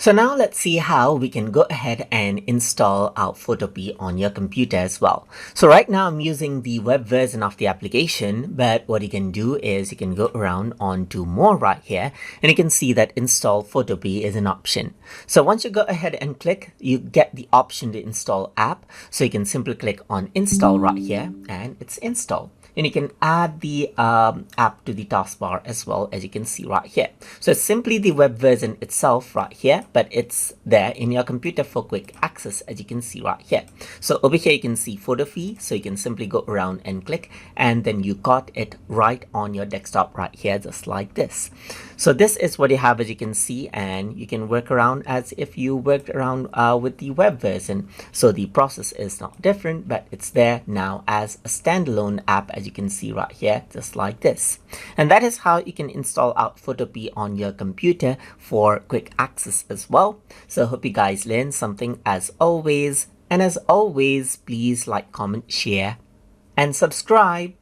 So now let's see how we can go ahead and install our Photopea on your computer as well. So right now I'm using the web version of the application, but what you can do is you can go around onto more right here and you can see that install Photopea is an option. So once you go ahead and click, you get the option to install app. So you can simply click on install right here and it's installed. And you can add the app to the taskbar as well, as you can see right here. So it's simply the web version itself right here, but it's there in your computer for quick access, as you can see right here. So over here you can see Photopea, so you can simply go around and click, and then you got it right on your desktop right here, just like this. So this is what you have, as you can see, and you can work around as if you worked around with the web version. So the process is not different, but it's there now as a standalone app, as you can see right here, just like this. And that is how you can install out Photopea on your computer for quick access as well. So hope you guys learned something as always. And as always, please like, comment, share, and subscribe.